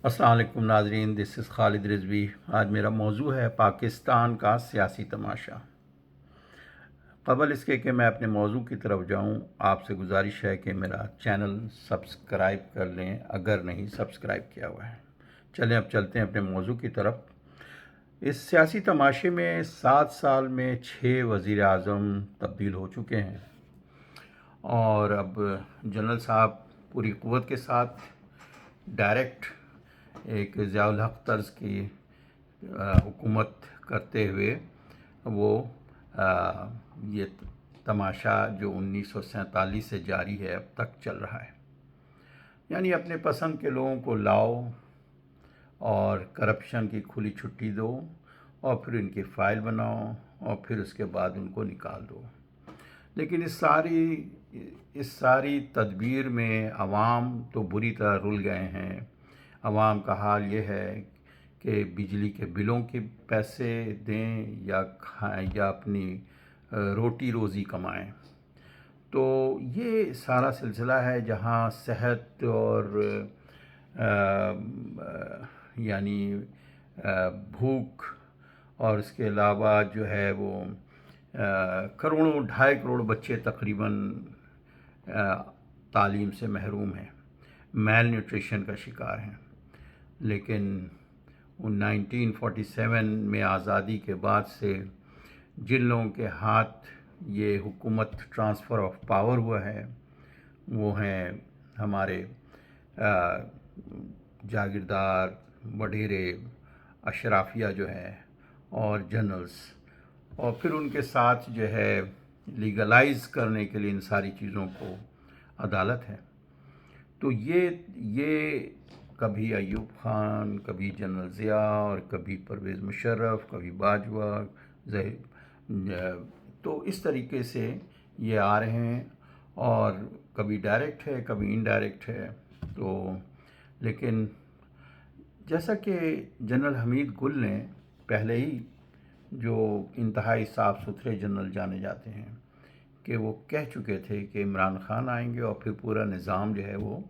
السلام علیکم ناظرین، دس از خالد رضوی۔ آج میرا موضوع ہے پاکستان کا سیاسی تماشا۔ قبل اس کے کہ میں اپنے موضوع کی طرف جاؤں، آپ سے گزارش ہے کہ میرا چینل سبسکرائب کر لیں اگر نہیں سبسکرائب کیا ہوا ہے۔ چلیں اب چلتے ہیں اپنے موضوع کی طرف۔ اس سیاسی تماشے میں 7 سال میں 6 وزیر اعظم تبدیل ہو چکے ہیں، اور اب جنرل صاحب پوری قوت کے ساتھ ڈائریکٹ ایک ضیاء الحق طرز کی حکومت کرتے ہوئے وہ یہ تماشا جو 1947 سے جاری ہے اب تک چل رہا ہے، یعنی اپنے پسند کے لوگوں کو لاؤ اور کرپشن کی کھلی چھٹی دو، اور پھر ان کی فائل بناؤ، اور پھر اس کے بعد ان کو نکال دو۔ لیکن اس ساری تدبیر میں عوام تو بری طرح رل گئے ہیں۔ عوام کا حال یہ ہے کہ بجلی کے بلوں کے پیسے دیں یا کھائیں یا اپنی روٹی روزی کمائیں۔ تو یہ سارا سلسلہ ہے جہاں صحت اور یعنی بھوک، اور اس کے علاوہ جو ہے وہ کروڑوں 2.5 کروڑ بچے تقریباً تعلیم سے محروم ہیں، میل نیوٹریشن کا شکار ہیں۔ لیکن 1947 میں آزادی کے بعد سے جن لوگوں کے ہاتھ یہ حکومت ٹرانسفر آف پاور ہوا ہے وہ ہیں ہمارے جاگیردار، وڈیرے، اشرافیہ جو ہے، اور جنرلز، اور پھر ان کے ساتھ جو ہے لیگلائز کرنے کے لیے ان ساری چیزوں کو عدالت ہے۔ تو یہ کبھی ایوب خان، کبھی جنرل ضیاء، اور کبھی پرویز مشرف، کبھی باجوہ، تو اس طریقے سے یہ آ رہے ہیں، اور کبھی ڈائریکٹ ہے کبھی انڈائریکٹ ہے۔ تو لیکن جیسا کہ جنرل حمید گل نے پہلے ہی، جو انتہائی صاف ستھرے جنرل جانے جاتے ہیں، کہ وہ کہہ چکے تھے کہ عمران خان آئیں گے اور پھر پورا نظام جو ہے وہ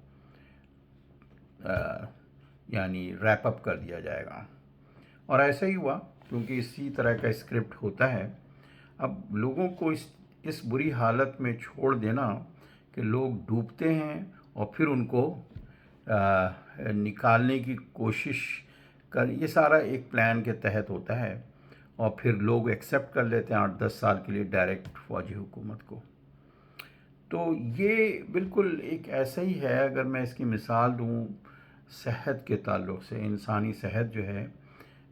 یعنی ریپ اپ کر دیا جائے گا، اور ایسا ہی ہوا، کیونکہ اسی طرح کا اسکرپٹ ہوتا ہے۔ اب لوگوں کو اس بری حالت میں چھوڑ دینا کہ لوگ ڈوبتے ہیں، اور پھر ان کو نکالنے کی کوشش یہ سارا ایک پلان کے تحت ہوتا ہے، اور پھر لوگ ایکسیپٹ کر لیتے ہیں 8-10 سال کے لیے ڈائریکٹ فوجی حکومت کو۔ تو یہ بالکل ایک ایسا ہی ہے، اگر میں اس کی مثال دوں صحت کے تعلق سے، انسانی صحت جو ہے،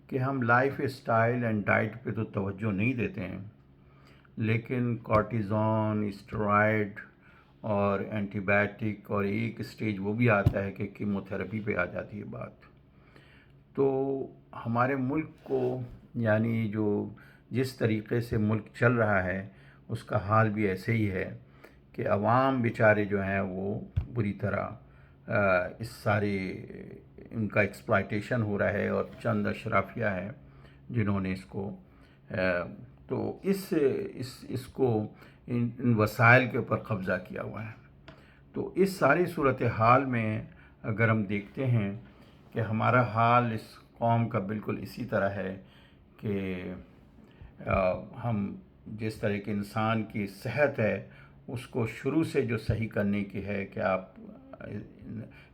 کہ ہم لائف اسٹائل اینڈ ڈائٹ پہ تو توجہ نہیں دیتے ہیں، لیکن کارٹیزون، اسٹیرائڈ اور اینٹی بائیوٹک، اور ایک اسٹیج وہ بھی آتا ہے کہ کیموتھراپی پہ آ جاتی ہے بات۔ تو ہمارے ملک کو، یعنی جس طریقے سے ملک چل رہا ہے، اس کا حال بھی ایسے ہی ہے کہ عوام بیچارے جو ہیں وہ بری طرح اس سارے ان کا ایکسپلائٹیشن ہو رہا ہے، اور چند اشرافیہ ہیں جنہوں نے اس کو تو اس کو ان وسائل کے اوپر قبضہ کیا ہوا ہے۔ تو اس ساری صورتحال میں اگر ہم دیکھتے ہیں کہ ہمارا حال اس قوم کا بالکل اسی طرح ہے کہ ہم جس طرح کے انسان کی صحت ہے اس کو شروع سے جو صحیح کرنے کی ہے کہ آپ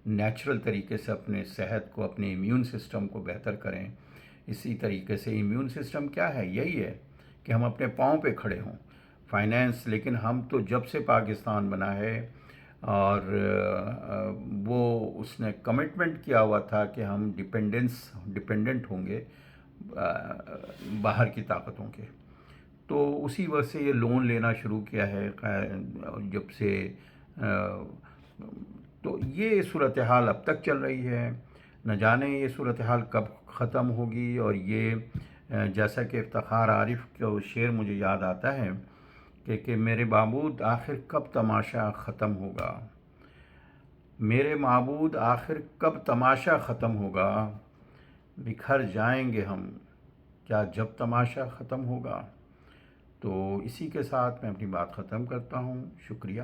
نیچرل طریقے سے اپنے صحت کو، اپنے امیون سسٹم کو بہتر کریں۔ اسی طریقے سے امیون سسٹم کیا ہے؟ یہی ہے کہ ہم اپنے پاؤں پہ کھڑے ہوں۔ فائنینس، لیکن ہم تو جب سے پاکستان بنا ہے، اور وہ اس نے کمٹمنٹ کیا ہوا تھا کہ ہم ڈیپینڈنٹ ہوں گے باہر کی طاقتوں کے، تو اسی وجہ سے یہ لون لینا شروع کیا ہے جب سے۔ تو یہ صورتحال اب تک چل رہی ہے، نہ جانے یہ صورتحال کب ختم ہوگی۔ اور یہ جیسا کہ افتخار عارف کا شعر مجھے یاد آتا ہے کہ میرے معبود آخر کب تماشا ختم ہوگا، میرے معبود آخر کب تماشا ختم ہوگا، بکھر جائیں گے ہم کیا جب تماشا ختم ہوگا۔ تو اسی کے ساتھ میں اپنی بات ختم کرتا ہوں۔ شکریہ۔